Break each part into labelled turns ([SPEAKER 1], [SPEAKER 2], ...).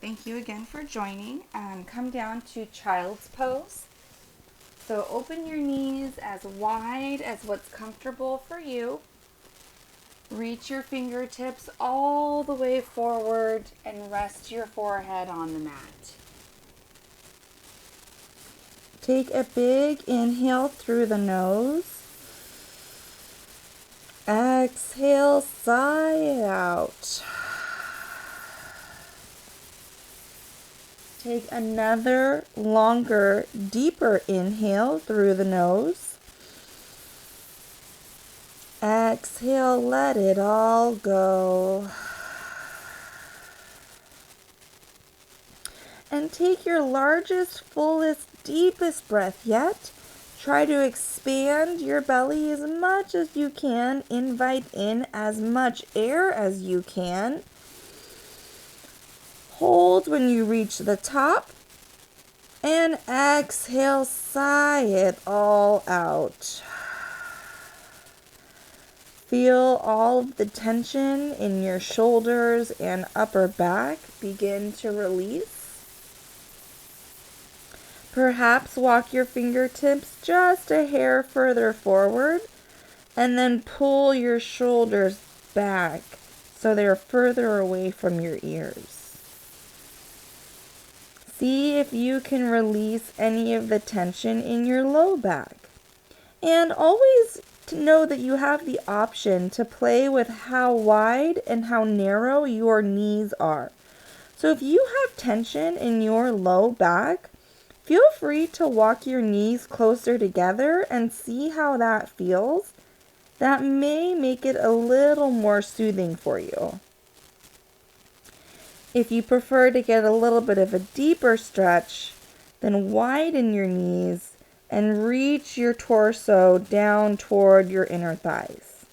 [SPEAKER 1] Thank you again for joining. Come down to child's pose. So open your knees as wide as what's comfortable for you. Reach your fingertips all the way forward and rest your forehead on the mat. Take a big inhale through the nose. Exhale, sigh out. Take another longer, deeper inhale through the nose. Exhale, let it all go. And take your largest, fullest, deepest breath yet. Try to expand your belly as much as you can. Invite in as much air as you can. Hold when you reach the top. And exhale, sigh it all out. Feel all of the tension in your shoulders and upper back begin to release. Perhaps walk your fingertips just a hair further forward and then pull your shoulders back so they're further away from your ears. See if you can release any of the tension in your low back. And always know that you have the option to play with how wide and how narrow your knees are. So if you have tension in your low back, feel free to walk your knees closer together and see how that feels. That may make it a little more soothing for you. If you prefer to get a little bit of a deeper stretch, then widen your knees and reach your torso down toward your inner thighs.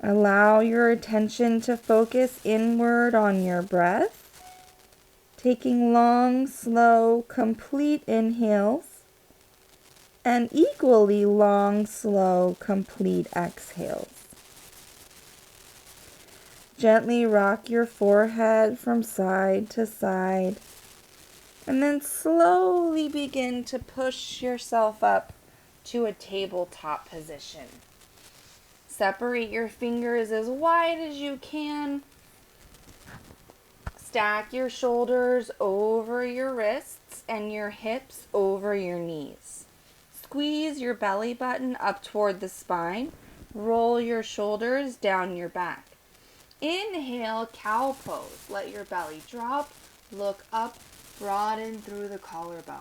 [SPEAKER 1] Allow your attention to focus inward on your breath. Taking long, slow, complete inhales and equally long, slow, complete exhales. Gently rock your forehead from side to side and then slowly begin to push yourself up to a tabletop position. Separate your fingers as wide as you can. Stack your shoulders over your wrists and your hips over your knees. Squeeze your belly button up toward the spine. Roll your shoulders down your back. Inhale, cow pose. Let your belly drop. Look up, broaden through the collarbone.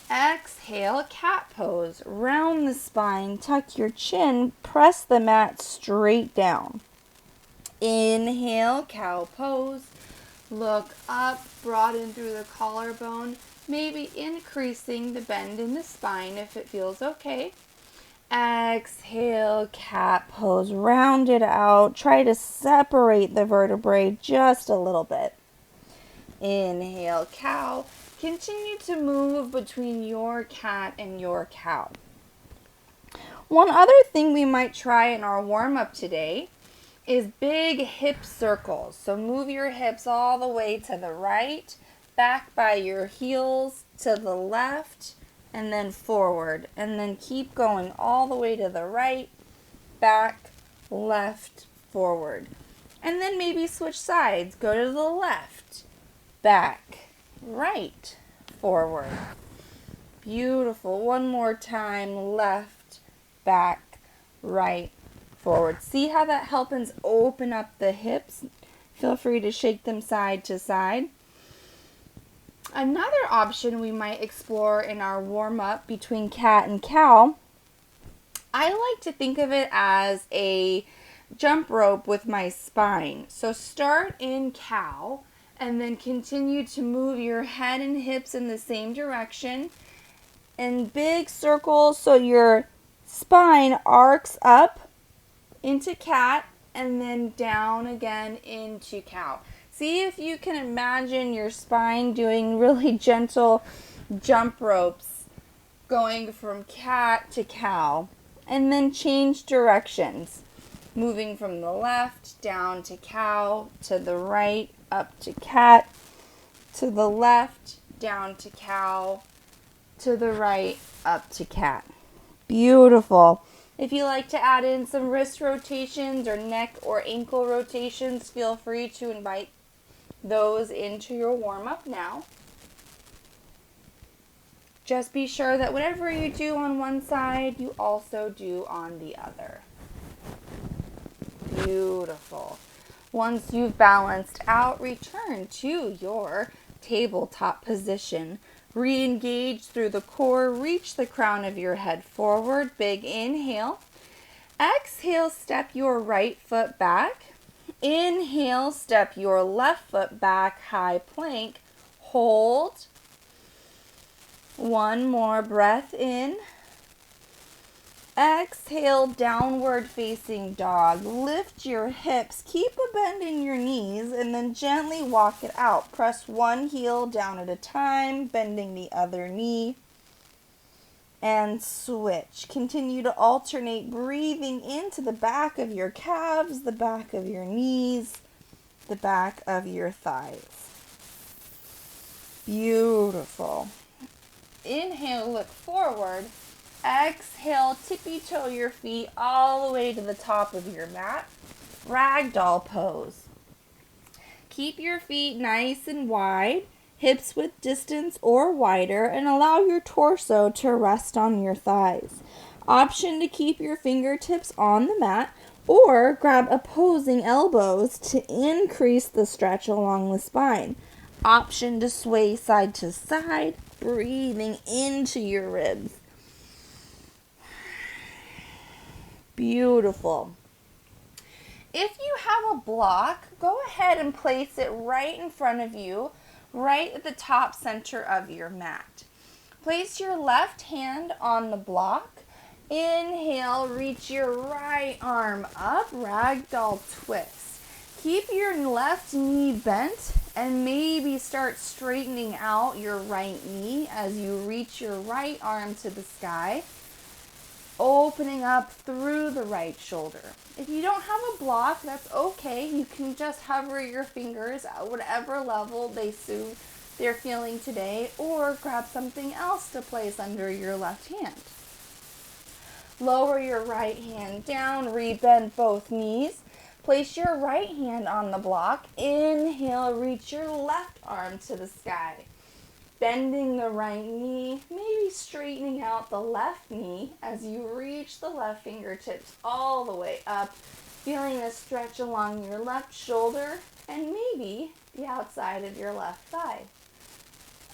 [SPEAKER 1] Exhale, cat pose. Round the spine, tuck your chin, press the mat straight down. Inhale, cow pose. Look up, broaden through the collarbone, maybe increasing the bend in the spine if it feels okay. Exhale, cat pose, round it out. Try to separate the vertebrae just a little bit. Inhale, cow. Continue to move between your cat and your cow. One other thing we might try in our warm-up today is big hip circles. So move your hips all the way to the right, back by your heels to the left, and then forward. And then keep going all the way to the right, back, left, forward. And then maybe switch sides. Go to the left, back, right, forward. Beautiful. One more time. Left, back, right, forward. See how that helps open up the hips? Feel free to shake them side to side. Another option we might explore in our warm-up between cat and cow, I like to think of it as a jump rope with my spine. So start in cow and then continue to move your head and hips in the same direction in big circles so your spine arcs up into cat and then down again into cow. See if you can imagine your spine doing really gentle jump ropes going from cat to cow, and then change directions. Moving from the left down to cow, to the right, up to cat, to the left, down to cow, to the right, up to cat. Beautiful. If you like to add in some wrist rotations or neck or ankle rotations, feel free to invite those into your warm-up now. Just be sure that whatever you do on one side, you also do on the other. Beautiful. Once you've balanced out, return to your tabletop position. Re-engage through the core. Reach the crown of your head forward. Big inhale. Exhale, step your right foot back. Inhale, step your left foot back, high plank. Hold. One more breath in. Exhale, downward facing dog. Lift your hips. Keep a bend in your knees and then gently walk it out. Press one heel down at a time, bending the other knee. And switch. Continue to alternate, breathing into the back of your calves, the back of your knees, the back of your thighs. Beautiful. Inhale, look forward. Exhale, tippy toe your feet all the way to the top of your mat. Ragdoll pose. Keep your feet nice and wide, hips width distance or wider, and allow your torso to rest on your thighs. Option to keep your fingertips on the mat or grab opposing elbows to increase the stretch along the spine. Option to sway side to side, breathing into your ribs. Beautiful. If you have a block, go ahead and place it right in front of you, right at the top center of your mat. Place your left hand on the block. Inhale, reach your right arm up, ragdoll twist. Keep your left knee bent and maybe start straightening out your right knee as you reach your right arm to the sky, opening up through the right shoulder. If you don't have a block, that's okay. You can just hover your fingers at whatever level they're feeling today, or grab something else to place under your left hand. Lower your right hand down, rebend both knees. Place your right hand on the block. Inhale, reach your left arm to the sky. Bending the right knee, maybe straightening out the left knee as you reach the left fingertips all the way up, feeling a stretch along your left shoulder and maybe the outside of your left thigh.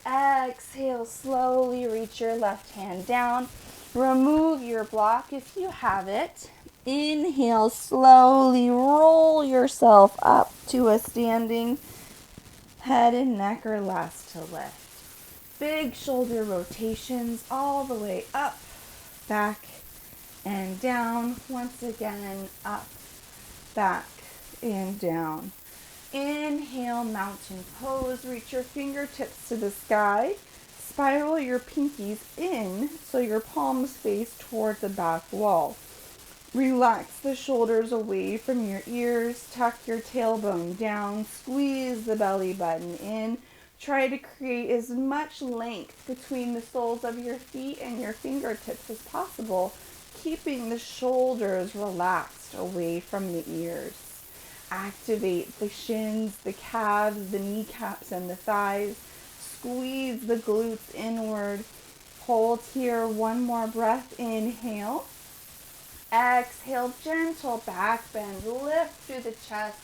[SPEAKER 1] Exhale, slowly reach your left hand down. Remove your block if you have it. Inhale, slowly roll yourself up to a standing head and neck or last to lift. Big shoulder rotations all the way up, back, and down. Once again, up, back, and down. Inhale, mountain pose. Reach your fingertips to the sky. Spiral your pinkies in so your palms face toward the back wall. Relax the shoulders away from your ears. Tuck your tailbone down. Squeeze the belly button in. Try to create as much length between the soles of your feet and your fingertips as possible, keeping the shoulders relaxed away from the ears. Activate the shins, the calves, the kneecaps, and the thighs. Squeeze the glutes inward. Hold here. One more breath. Inhale. Exhale, gentle back bend. Lift through the chest.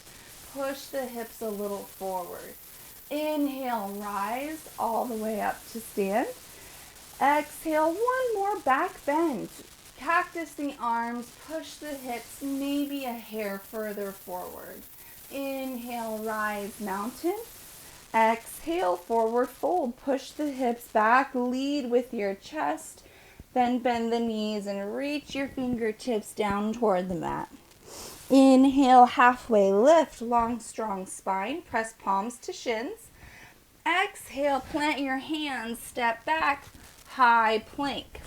[SPEAKER 1] Push the hips a little forward. Inhale, rise all the way up to stand. Exhale, one more back bend. Cactus the arms, push the hips maybe a hair further forward. Inhale, rise, mountain. Exhale, forward fold. Push the hips back, lead with your chest. Then bend the knees and reach your fingertips down toward the mat. Inhale, halfway lift, long, strong spine. Press palms to shins. Exhale, plant your hands, step back, high plank.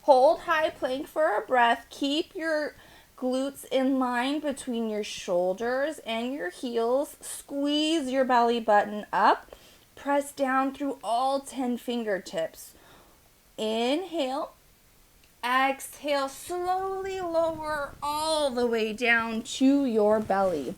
[SPEAKER 1] Hold high plank for a breath. Keep your Glutes in line between your shoulders and your heels. Squeeze your belly button up. Press down through all 10 fingertips. Inhale. Exhale, slowly lower all the way down to your belly.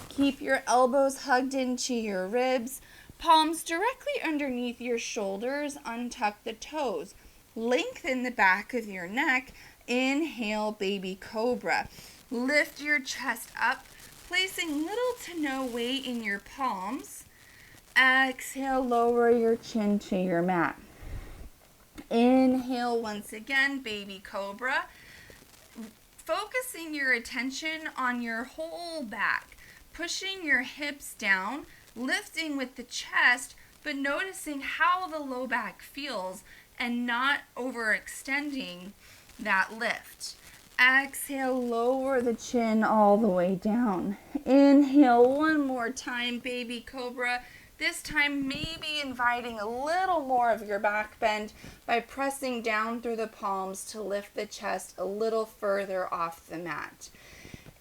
[SPEAKER 1] Keep your elbows hugged into your ribs, palms directly underneath your shoulders, untuck the toes. Lengthen the back of your neck. Inhale, baby cobra. Lift your chest up, placing little to no weight in your palms. Exhale, lower your chin to your mat. Inhale once again, baby cobra. Focusing your attention on your whole back, pushing your hips down, lifting with the chest, but noticing how the low back feels and not overextending that lift. Exhale, lower the chin all the way down. Inhale one more time, baby cobra. This time, maybe inviting a little more of your back bend by pressing down through the palms to lift the chest a little further off the mat.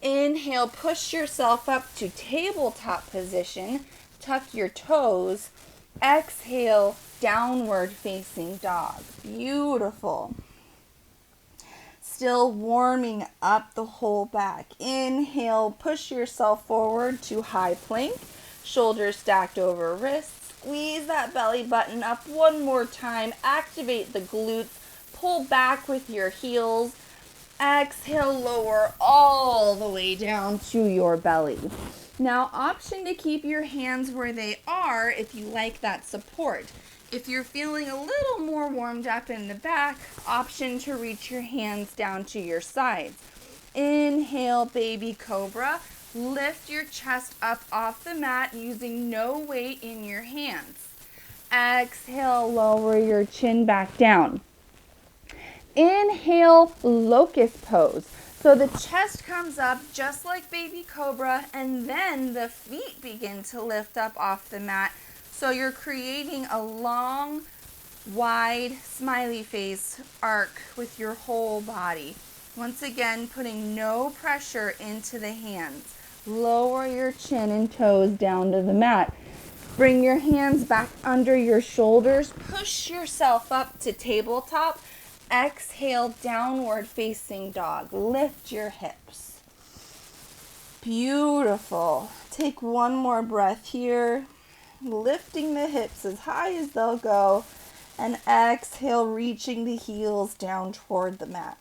[SPEAKER 1] Inhale, push yourself up to tabletop position. Tuck your toes. Exhale, downward facing dog. Beautiful. Still warming up the whole back. Inhale, push yourself forward to high plank. Shoulders stacked over wrists. Squeeze that belly button up one more time. Activate the glutes. Pull back with your heels. Exhale, lower all the way down to your belly. Now, option to keep your hands where they are if you like that support. If you're feeling a little more warmed up in the back, option to reach your hands down to your sides. Inhale, baby cobra. Lift your chest up off the mat using no weight in your hands. Exhale, lower your chin back down. Inhale, locust pose. So the chest comes up just like baby cobra, and then the feet begin to lift up off the mat. So you're creating a long, wide, smiley face arc with your whole body. Once again, putting no pressure into the hands. Lower your chin and toes down to the mat. Bring your hands back under your shoulders. Push yourself up to tabletop. Exhale, downward facing dog. Lift your hips. Beautiful. Take one more breath here. Lifting the hips as high as they'll go. And exhale, reaching the heels down toward the mat.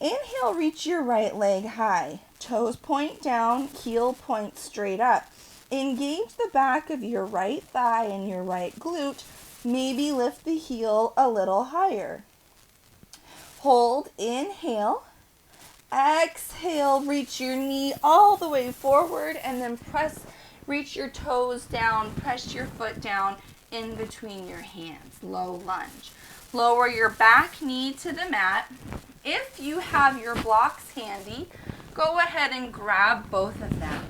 [SPEAKER 1] Inhale, reach your right leg high. Toes point down, heel point straight up. Engage the back of your right thigh and your right glute. Maybe lift the heel a little higher. Hold, inhale. Exhale, reach your knee all the way forward and then reach your toes down, press your foot down in between your hands. Low lunge. Lower your back knee to the mat. If you have your blocks handy, go ahead and grab both of them.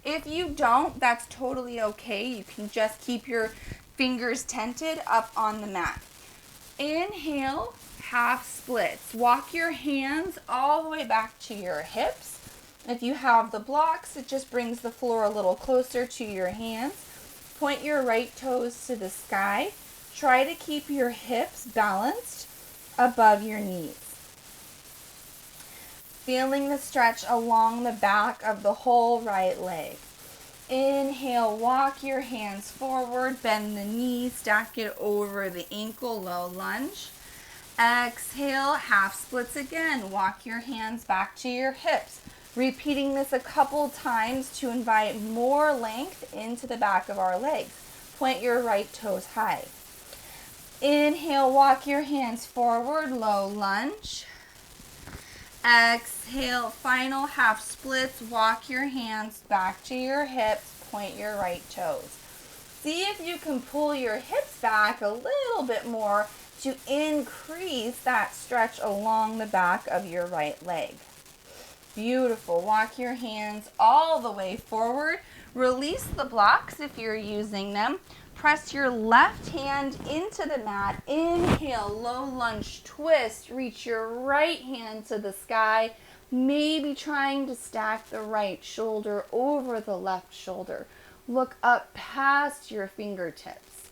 [SPEAKER 1] If you don't, that's totally okay. You can just keep your fingers tented up on the mat. Inhale, half splits. Walk your hands all the way back to your hips. If you have the blocks, it just brings the floor a little closer to your hands. Point your right toes to the sky. Try to keep your hips balanced above your knees. Feeling the stretch along the back of the whole right leg. Inhale, walk your hands forward, bend the knee, stack it over the ankle, low lunge. Exhale, half splits again. Walk your hands back to your hips. Repeating this a couple times to invite more length into the back of our legs. Point your right toes high. Inhale, walk your hands forward, low lunge. Exhale, final half splits. Walk your hands back to your hips. Point your right toes. See if you can pull your hips back a little bit more to increase that stretch along the back of your right leg. Beautiful. Walk your hands all the way forward. Release the blocks if you're using them. Press your left hand into the mat. Inhale, low lunge twist. Reach your right hand to the sky. Maybe trying to stack the right shoulder over the left shoulder. Look up past your fingertips.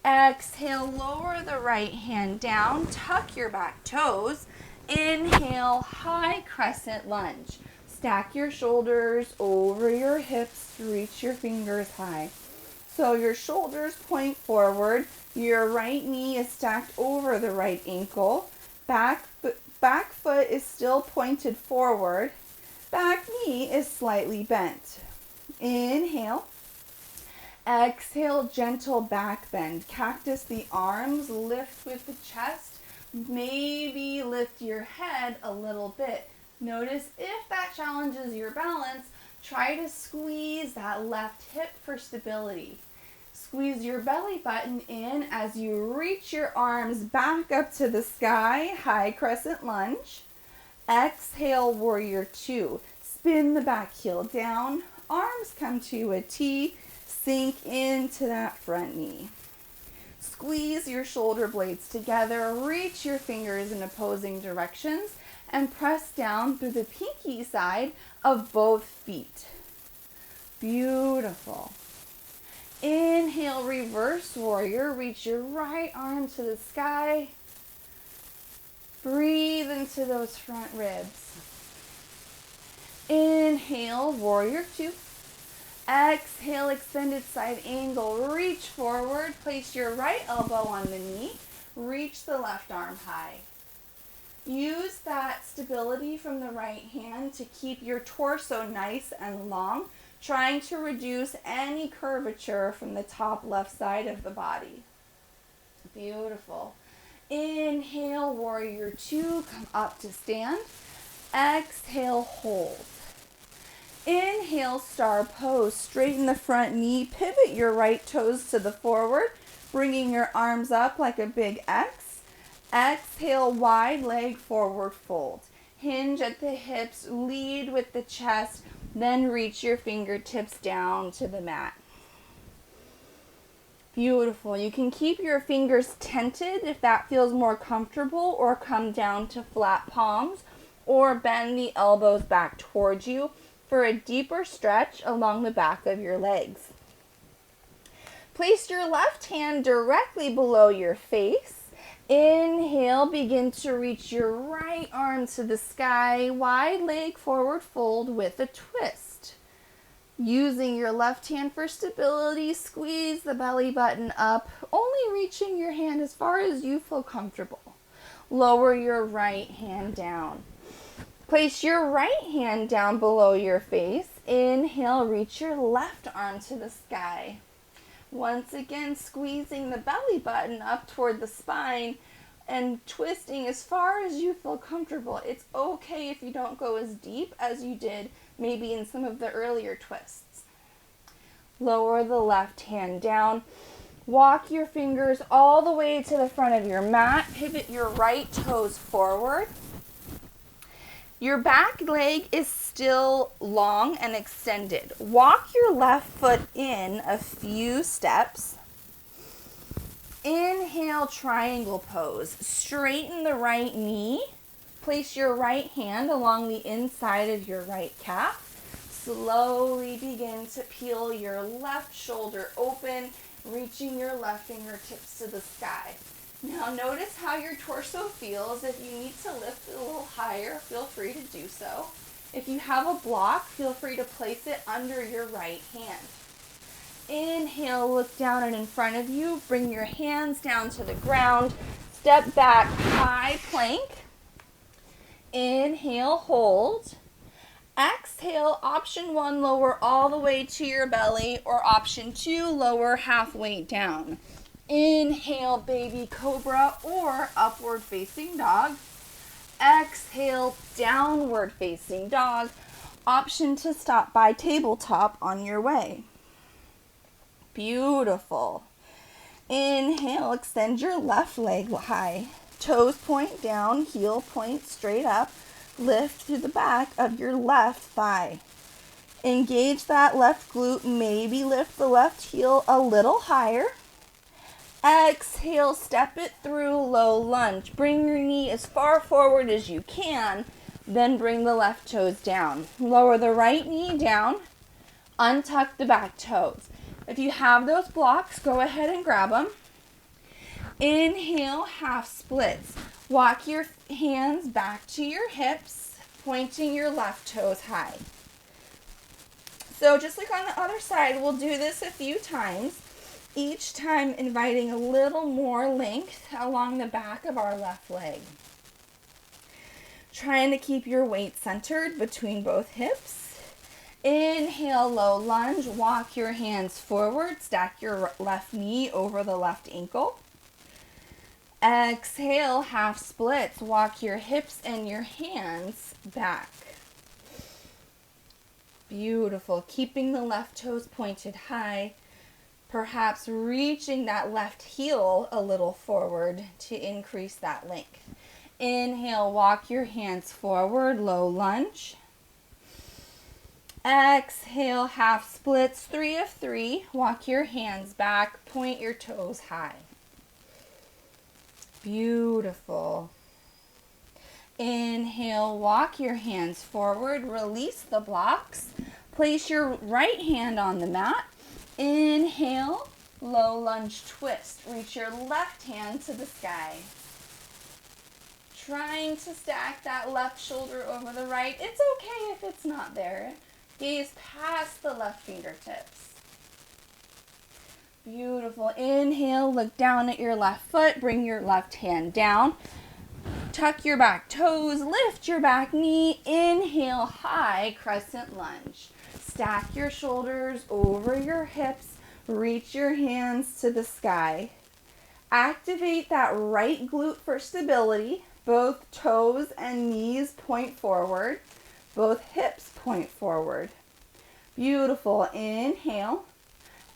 [SPEAKER 1] Exhale, lower the right hand down, tuck your back toes. Inhale, high crescent lunge. Stack your shoulders over your hips, reach your fingers high. So your shoulders point forward, your right knee is stacked over the right ankle, back foot is still pointed forward, back knee is slightly bent. Inhale. Exhale, gentle back bend. Cactus the arms, lift with the chest. Maybe lift your head a little bit. Notice if that challenges your balance, try to squeeze that left hip for stability. Squeeze your belly button in as you reach your arms back up to the sky, high crescent lunge. Exhale, warrior two. Spin the back heel down, arms come to a T, sink into that front knee. Squeeze your shoulder blades together, reach your fingers in opposing directions, and press down through the pinky side of both feet. Beautiful. Inhale, reverse warrior. Reach your right arm to the sky. Breathe into those front ribs. Inhale, warrior two. Exhale, extended side angle. Reach forward. Place your right elbow on the knee. Reach the left arm high. Use that stability from the right hand to keep your torso nice and long, trying to reduce any curvature from the top left side of the body. Beautiful. Inhale, warrior two, come up to stand. Exhale, hold. Inhale, star pose. Straighten the front knee, pivot your right toes to the forward, bringing your arms up like a big X. Exhale, wide leg forward fold. Hinge at the hips, lead with the chest, then reach your fingertips down to the mat. Beautiful. You can keep your fingers tented if that feels more comfortable, or come down to flat palms, or bend the elbows back towards you for a deeper stretch along the back of your legs. Place your left hand directly below your face. Inhale, begin to reach your right arm to the sky, wide leg forward fold with a twist. Using your left hand for stability, squeeze the belly button up, only reaching your hand as far as you feel comfortable. Lower your right hand down. Place your right hand down below your face. Inhale, reach your left arm to the sky. Once again, squeezing the belly button up toward the spine and twisting as far as you feel comfortable. It's okay if you don't go as deep as you did maybe in some of the earlier twists. Lower the left hand down. Walk your fingers all the way to the front of your mat. Pivot your right toes forward. Your back leg is still long and extended. Walk your left foot in a few steps. Inhale, triangle pose. Straighten the right knee. Place your right hand along the inside of your right calf. Slowly begin to peel your left shoulder open, reaching your left fingertips to the sky. Now notice how your torso feels. If you need to lift it a little higher, feel free to do so. If you have a block, feel free to place it under your right hand. Inhale, look down and in front of you. Bring your hands down to the ground. Step back, high plank. Inhale, hold. Exhale, option one, lower all the way to your belly, or option two, lower halfway down. Inhale, baby cobra or upward facing dog. Exhale, downward facing dog. Option to stop by tabletop on your way. Beautiful. Inhale, extend your left leg high. Toes point down, heel point straight up. Lift through the back of your left thigh. Engage that left glute, maybe lift the left heel a little higher. Exhale, step it through, low lunge. Bring your knee as far forward as you can. Then bring the left toes down. Lower the right knee down. Untuck the back toes. If you have those blocks, go ahead and grab them. Inhale, half splits. Walk your hands back to your hips, pointing your left toes high. So just like on the other side, we'll do this a few times, each time inviting a little more length along the back of our left leg. Trying to keep your weight centered between both hips. Inhale, low lunge. Walk your hands forward. Stack your left knee over the left ankle. Exhale, half splits. Walk your hips and your hands back. Beautiful. Keeping the left toes pointed high. Perhaps reaching that left heel a little forward to increase that length. Inhale, walk your hands forward, low lunge. Exhale, half splits, 3 of 3. Walk your hands back, point your toes high. Beautiful. Inhale, walk your hands forward, release the blocks. Place your right hand on the mat. Inhale, low lunge twist. Reach your left hand to the sky. Trying to stack that left shoulder over the right. It's okay if it's not there. Gaze past the left fingertips. Beautiful. Inhale, look down at your left foot. Bring your left hand down. Tuck your back toes. Lift your back knee. Inhale, high crescent lunge. Stack your shoulders over your hips. Reach your hands to the sky. Activate that right glute for stability. Both toes and knees point forward. Both hips point forward. Beautiful. Inhale.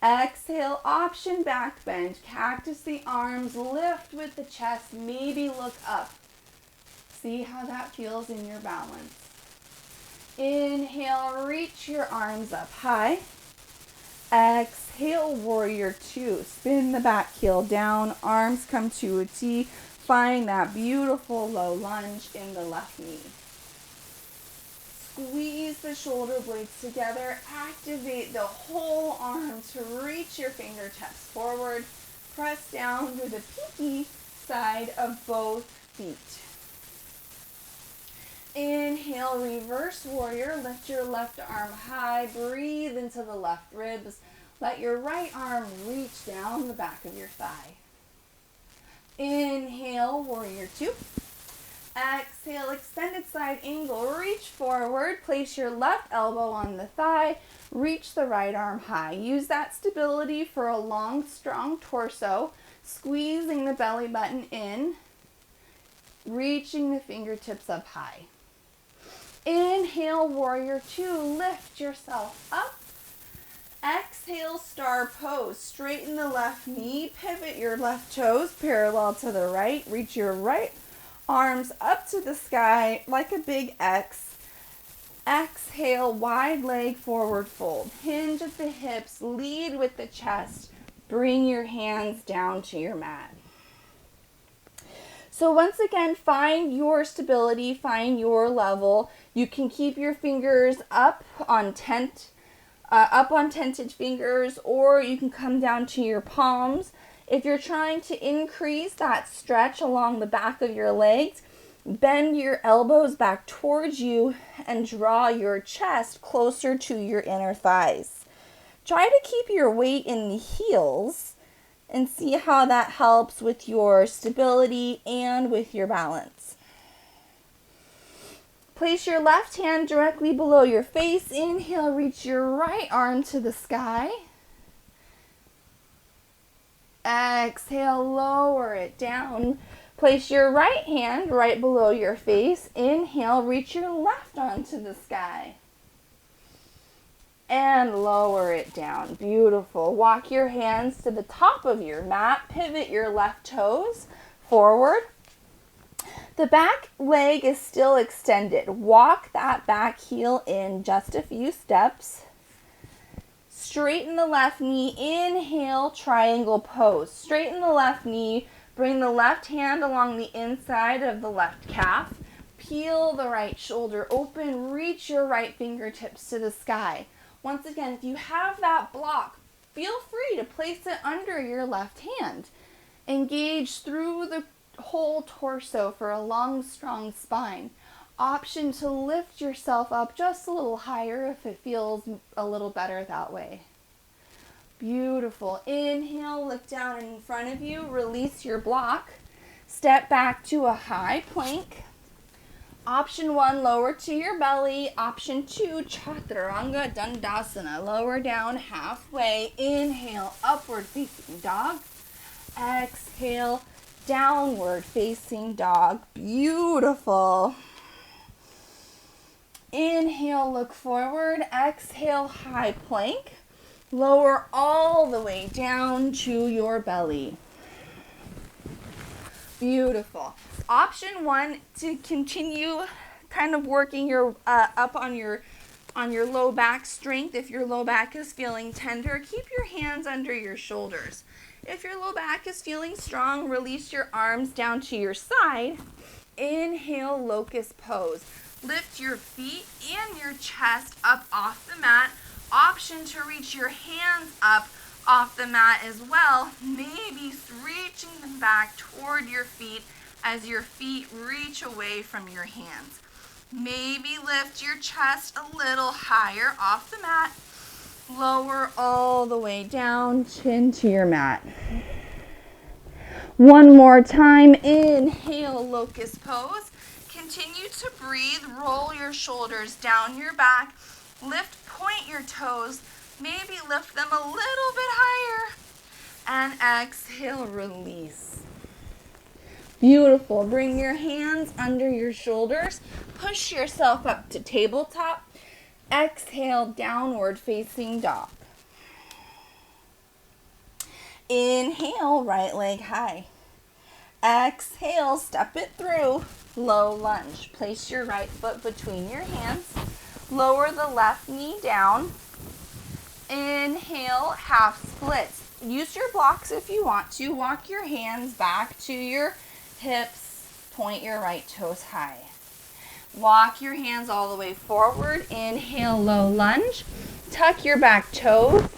[SPEAKER 1] Exhale. Option back bend. Cactus the arms. Lift with the chest. Maybe look up. See how that feels in your balance. Inhale. Reach your arms up high. Exhale. Warrior 2. Spin the back heel down. Arms come to a T. Find that beautiful low lunge in the left knee. Squeeze the shoulder blades together. Activate the whole arm to reach your fingertips forward. Press down to the pinky side of both feet. Inhale, reverse warrior. Lift your left arm high. Breathe into the left ribs. Let your right arm reach down the back of your thigh. Inhale, warrior 2. Exhale, extended side angle. Reach forward. Place your left elbow on the thigh. Reach the right arm high. Use that stability for a long, strong torso. Squeezing the belly button in. Reaching the fingertips up high. Inhale, warrior 2. Lift yourself up. Exhale, star pose. Straighten the left knee. Pivot your left toes parallel to the right. Reach your right arms up to the sky like a big X. Exhale, wide leg forward fold. Hinge at the hips. Lead with the chest. Bring your hands down to your mat. So once again, find your stability. Find your level. You can keep your fingers up on tented fingers, or you can come down to your palms. If you're trying to increase that stretch along the back of your legs, bend your elbows back towards you and draw your chest closer to your inner thighs. Try to keep your weight in the heels and see how that helps with your stability and with your balance. Place your left hand directly below your face. Inhale, reach your right arm to the sky. Exhale, lower it down. Place your right hand right below your face. Inhale, reach your left arm to the sky. And lower it down. Beautiful. Walk your hands to the top of your mat. Pivot your left toes forward. The back leg is still extended. Walk that back heel in just a few steps. Straighten the left knee. Inhale, triangle pose. Straighten the left knee. Bring the left hand along the inside of the left calf. Peel the right shoulder open, reach your right fingertips to the sky. Once again, if you have that block, feel free to place it under your left hand. Engage through the whole torso for a long, strong spine. Option to lift yourself up just a little higher if it feels a little better that way. Beautiful. Inhale, look down in front of you, release your block. Step back to a high plank. Option 1, lower to your belly. Option 2, Chaturanga Dandasana. Lower down halfway. Inhale, upward facing dog. Exhale, downward facing dog. Beautiful. Inhale, look forward. Exhale, high plank. Lower all the way down to your belly. Beautiful. Option 1, to continue kind of working your up on your low back strength. If your low back is feeling tender, keep your hands under your shoulders. If your low back is feeling strong, release your arms down to your side. Inhale, locust pose. Lift your feet and your chest up off the mat. Option to reach your hands up off the mat as well. Maybe reaching them back toward your feet as your feet reach away from your hands. Maybe lift your chest a little higher off the mat. Lower all the way down, chin to your mat. One more time. Inhale, locust pose. Continue to breathe. Roll your shoulders down your back. Lift, point your toes. Maybe lift them a little bit higher. And exhale, release. Beautiful. Bring your hands under your shoulders. Push yourself up to tabletop. Exhale, downward facing dog. Inhale, right leg high. Exhale, step it through. Low lunge. Place your right foot between your hands. Lower the left knee down. Inhale, half splits. Use your blocks if you want to. Walk your hands back to your hips. Point your right toes high. Walk your hands all the way forward. Inhale, low lunge. Tuck your back toes.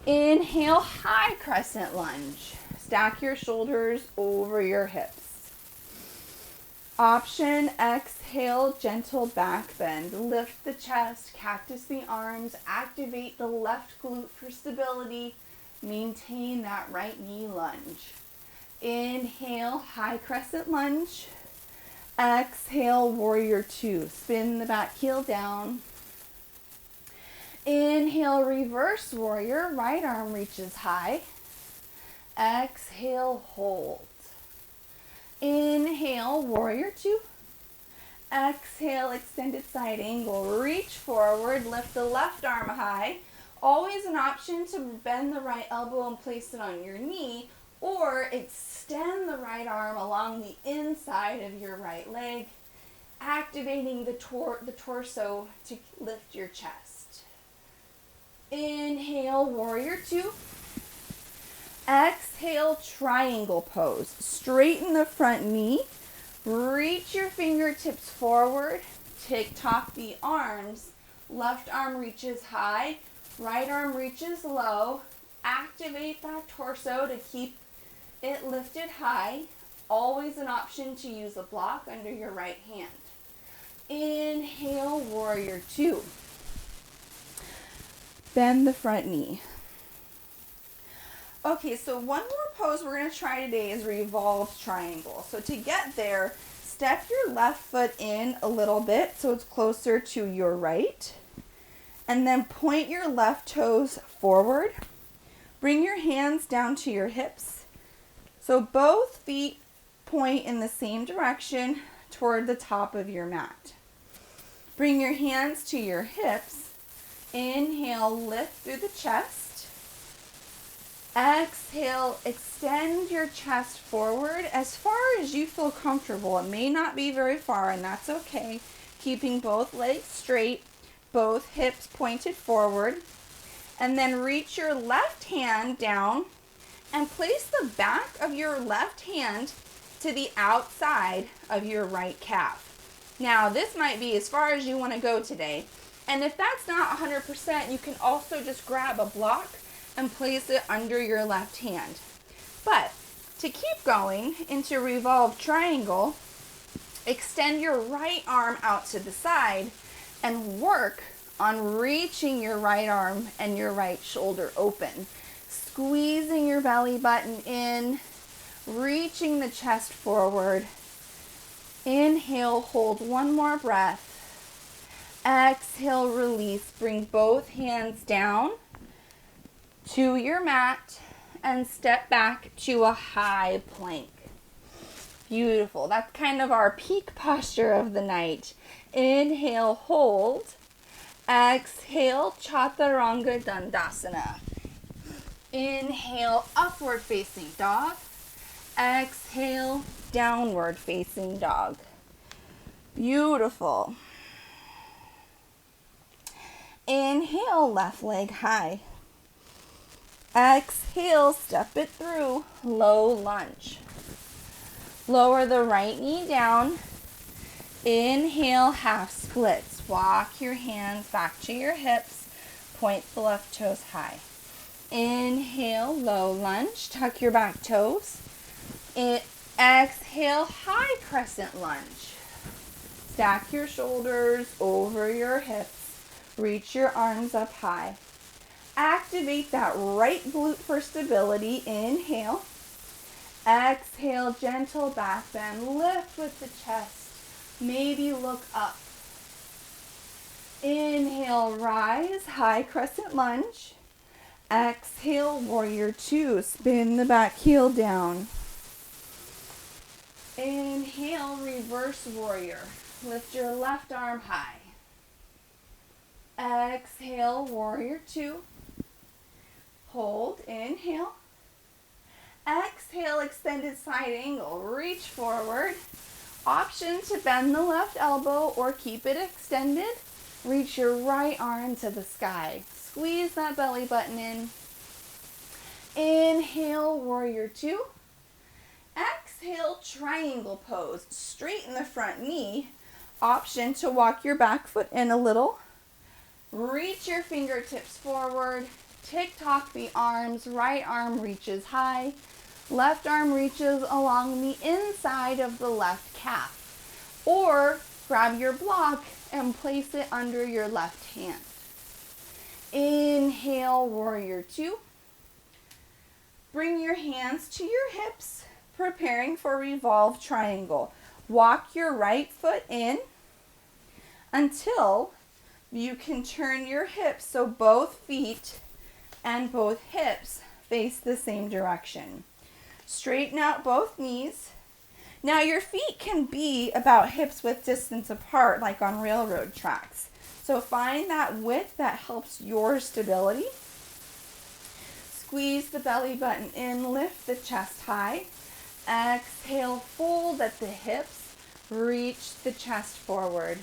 [SPEAKER 1] Inhale, high crescent lunge. Stack your shoulders over your hips. Option, exhale, gentle back bend. Lift the chest, cactus the arms, activate the left glute for stability. Maintain that right knee lunge. Inhale, high crescent lunge. Exhale, warrior two. Spin the back heel down. Inhale, reverse warrior. Right arm reaches high. Exhale, hold. Inhale, warrior two. Exhale, extended side angle. Reach forward, lift the left arm high. Always an option to bend the right elbow and place it on your knee, or extend the right arm along the inside of your right leg, activating the torso to lift your chest. Inhale, warrior two. Exhale, triangle pose. Straighten the front knee. Reach your fingertips forward. Tick-tock the arms. Left arm reaches high. Right arm reaches low. Activate that torso to keep it lifted high. Always an option to use a block under your right hand. Inhale, warrior two. Bend the front knee. Okay, so one more pose we're going to try today is revolved triangle. So to get there, step your left foot in a little bit so it's closer to your right. And then point your left toes forward. Bring your hands down to your hips. So both feet point in the same direction toward the top of your mat. Bring your hands to your hips. Inhale, lift through the chest. Exhale, extend your chest forward as far as you feel comfortable. It may not be very far, and that's okay. Keeping both legs straight, both hips pointed forward. And then reach your left hand down and place the back of your left hand to the outside of your right calf. Now, this might be as far as you want to go today. And if that's not 100%, you can also just grab a block and place it under your left hand. But to keep going into revolve triangle, extend your right arm out to the side and work on reaching your right arm and your right shoulder open. Squeezing your belly button in, reaching the chest forward. Inhale, hold one more breath. Exhale, release. Bring both hands down to your mat and step back to a high plank. Beautiful. That's kind of our peak posture of the night. Inhale, hold. Exhale, Chaturanga Dandasana. Inhale, upward facing dog. Exhale, downward facing dog. Beautiful. Inhale, left leg high. Exhale, step it through, low lunge. Lower the right knee down. Inhale, half splits. Walk your hands back to your hips. Point the left toes high. Inhale, low lunge. Tuck your back toes. Exhale, high crescent lunge. Stack your shoulders over your hips. Reach your arms up high. Activate that right glute for stability. Inhale. Exhale, gentle back bend. Lift with the chest. Maybe look up. Inhale, rise, high crescent lunge. Exhale, warrior two. Spin the back heel down. Inhale, reverse warrior. Lift your left arm high. Exhale, warrior two. Hold, inhale. Exhale, extended side angle. Reach forward. Option to bend the left elbow or keep it extended. Reach your right arm to the sky. Squeeze that belly button in. Inhale, warrior two. Exhale, triangle pose. Straighten the front knee. Option to walk your back foot in a little. Reach your fingertips forward. Tick-tock the arms. Right arm reaches high. Left arm reaches along the inside of the left calf. Or grab your block and place it under your left hand. Inhale, warrior two. Bring your hands to your hips, preparing for revolve triangle. Walk your right foot in until you can turn your hips so both feet and both hips face the same direction. Straighten out both knees. Now your feet can be about hips width distance apart, like on railroad tracks. So find that width that helps your stability. Squeeze the belly button in, lift the chest high. Exhale, fold at the hips, reach the chest forward.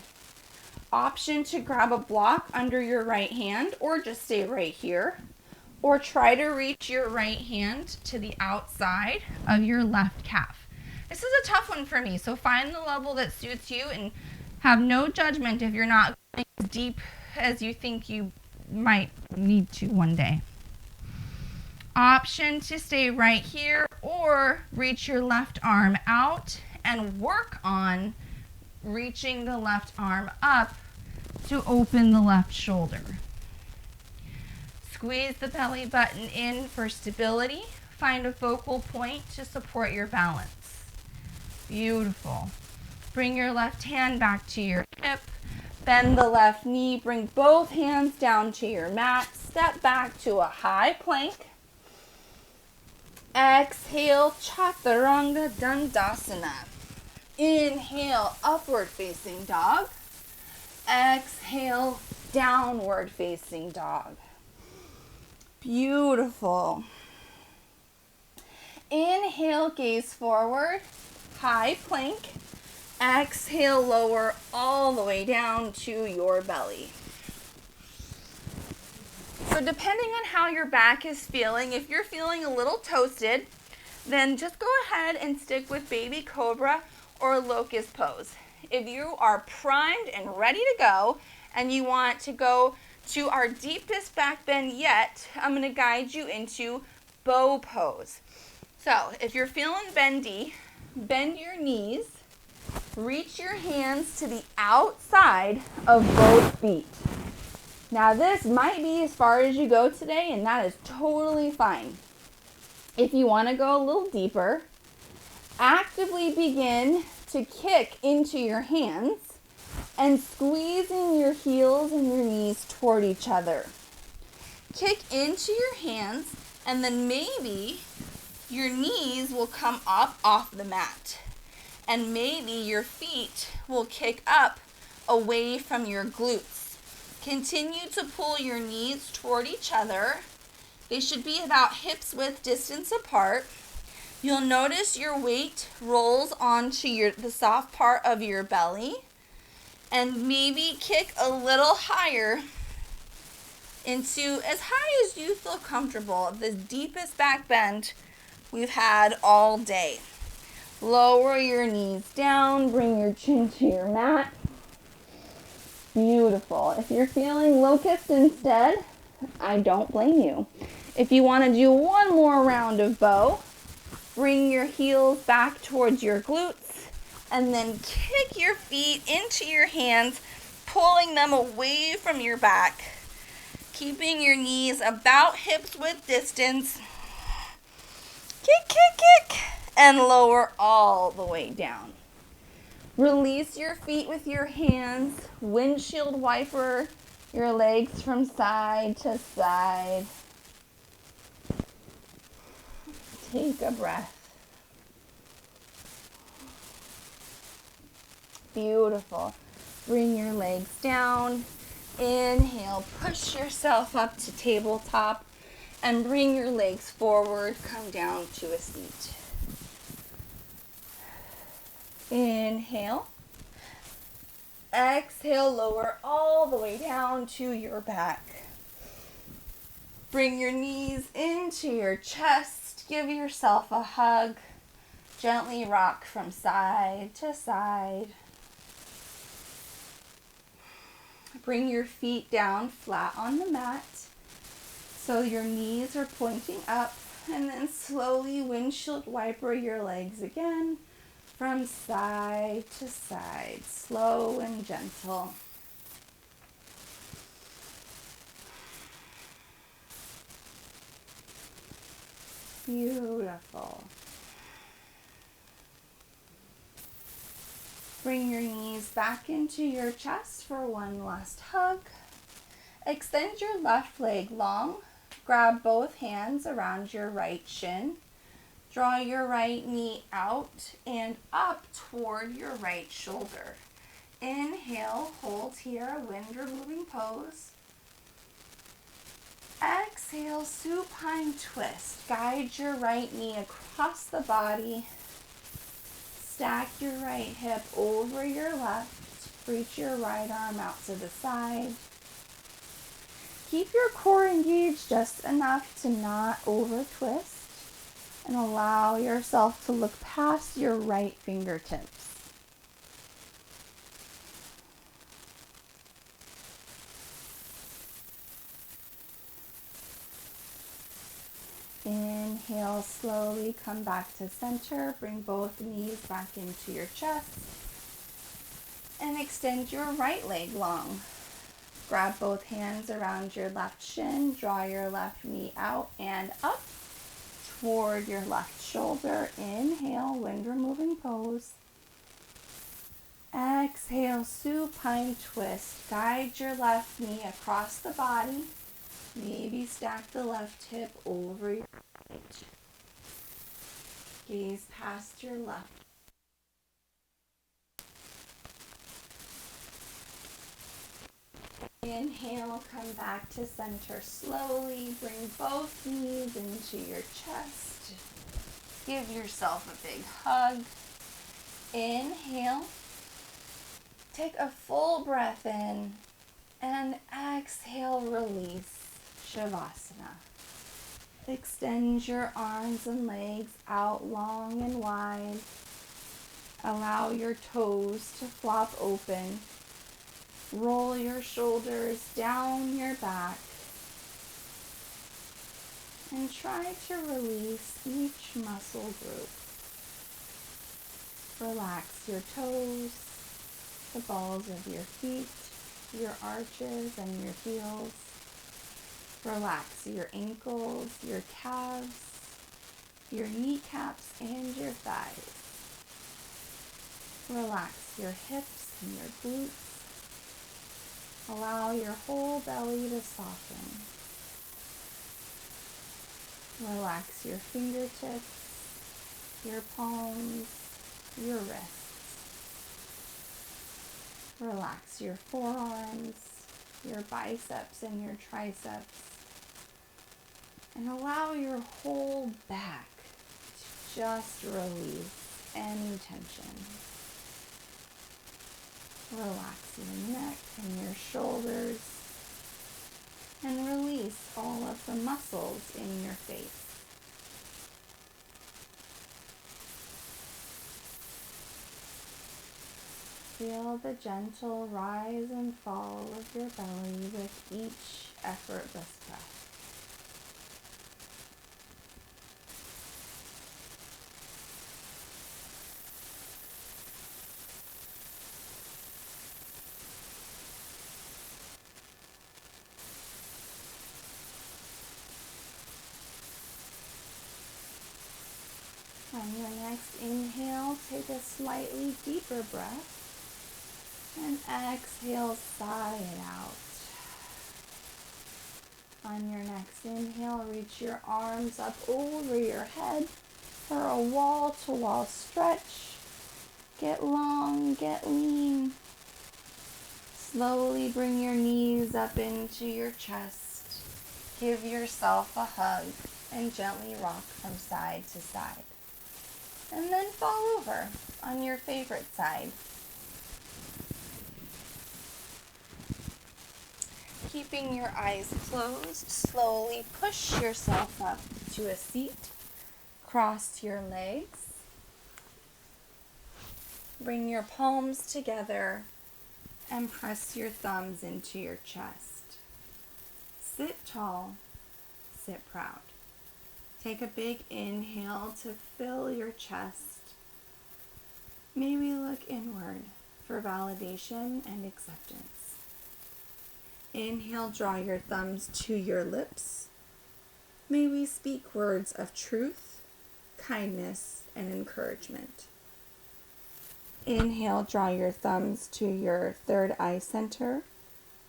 [SPEAKER 1] Option to grab a block under your right hand or just stay right here. Or try to reach your right hand to the outside of your left calf. This is a tough one for me, so find the level that suits you and have no judgment if you're not going as deep as you think you might need to one day. Option to stay right here or reach your left arm out and work on reaching the left arm up to open the left shoulder. Squeeze the belly button in for stability. Find a focal point to support your balance. Beautiful. Bring your left hand back to your hip. Bend the left knee. Bring both hands down to your mat. Step back to a high plank. Exhale, Chaturanga Dandasana. Inhale, upward facing dog. Exhale, downward facing dog. Beautiful. Inhale, gaze forward, high plank. Exhale, lower all the way down to your belly. So depending on how your back is feeling, if you're feeling a little toasted, then just go ahead and stick with baby cobra or locust pose. if you are primed and ready to go, and you want to go to our deepest back bend yet, I'm going to guide you into bow pose. So if you're feeling bendy, bend your knees, reach your hands to the outside of both feet. Now this might be as far as you go today, and that is totally fine. If you want to go a little deeper, actively begin to kick into your hands and squeezing your heels and your knees toward each other. Kick into your hands, and then maybe your knees will come up off the mat. And maybe your feet will kick up away from your glutes. Continue to pull your knees toward each other. They should be about hips width distance apart. You'll notice your weight rolls onto the soft part of your belly. And maybe kick a little higher into as high as you feel comfortable, the deepest back bend we've had all day. Lower your knees down, bring your chin to your mat. Beautiful. If you're feeling locust instead, I don't blame you. If you want to do one more round of bow, bring your heels back towards your glutes and then kick your feet into your hands, pulling them away from your back, keeping your knees about hips width distance. Kick, kick, kick, and lower all the way down. Release your feet with your hands, windshield wiper your legs from side to side. Take a breath. Beautiful. Bring your legs down. Inhale, push yourself up to tabletop and bring your legs forward. Come down to a seat. Inhale. Exhale, lower all the way down to your back. Bring your knees into your chest. Give yourself a hug. Gently rock from side to side. Bring your feet down flat on the mat so your knees are pointing up, and then slowly windshield wiper your legs again from side to side, slow and gentle. Beautiful. Bring your knees back into your chest for one last hug. Extend your left leg long. Grab both hands around your right shin. Draw your right knee out and up toward your right shoulder. Inhale, hold here, wind removing pose. Exhale, supine twist. Guide your right knee across the body. Stack your right hip over your left. Reach your right arm out to the side. Keep your core engaged just enough to not over twist, and allow yourself to look past your right fingertips. Inhale, slowly come back to center. Bring both knees back into your chest. And extend your right leg long. Grab both hands around your left shin. Draw your left knee out and up toward your left shoulder. Inhale, wind removing pose. Exhale, supine twist. Guide your left knee across the body. Maybe stack the left hip over your right. Gaze past your left. Inhale, come back to center slowly. Bring both knees into your chest. Give yourself a big hug. Inhale. Take a full breath in. And exhale, release. Shavasana. Extend your arms and legs out long and wide. Allow your toes to flop open. Roll your shoulders down your back. And try to release each muscle group. Relax your toes, the balls of your feet, your arches and your heels. Relax your ankles, your calves, your kneecaps and your thighs. Relax your hips and your glutes. Allow your whole belly to soften. Relax your fingertips, your palms, your wrists. Relax your forearms, your biceps and your triceps. And allow your whole back to just release any tension. Relax your neck and your shoulders. And release all of the muscles in your face. Feel the gentle rise and fall of your belly with each effortless breath. On your next inhale, take a slightly deeper breath. And exhale, sigh it out. On your next inhale, reach your arms up over your head for a wall-to-wall stretch. Get long, get lean. Slowly bring your knees up into your chest. Give yourself a hug and gently rock from side to side. And then fall over on your favorite side. Keeping your eyes closed, slowly push yourself up to a seat. Cross your legs. Bring your palms together and press your thumbs into your chest. Sit tall, sit proud. Take a big inhale to fill your chest. Maybe look inward for validation and acceptance. Inhale, draw your thumbs to your lips. May we speak words of truth, kindness, and encouragement. Inhale, draw your thumbs to your third eye center,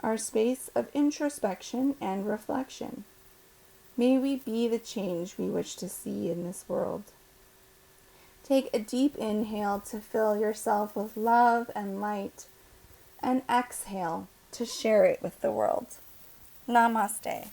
[SPEAKER 1] our space of introspection and reflection. May we be the change we wish to see in this world. Take a deep inhale to fill yourself with love and light, and exhale to share it with the world. Namaste.